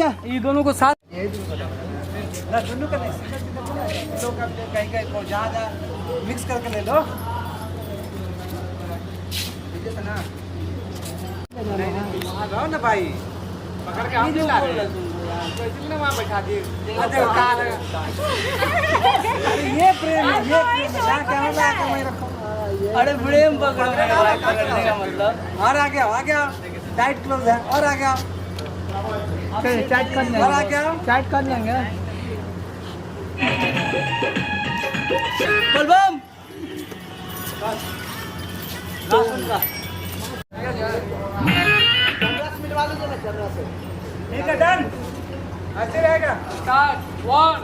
क्या ये दोनों को साथ ना दोनों का नहीं, लोग का कहीं कहीं को जहाँ मिक्स करके ले लो ना। रहो ना भाई, पकड़ के हम नहीं ला रहे हैं, वहाँ बैठा दिए। ये प्रेम है, ये प्रेम है। यहाँ कैमरा लगा के मैं रखूँ। अरे प्रेम पकड़ने का मतलब और आ गया टाइट क्लोज है, और आ गया चाट कर और आ गया। चाट कर लेंगे। बलबम ठीक है, डन, ऐसे रहेगा। स्टार्ट 1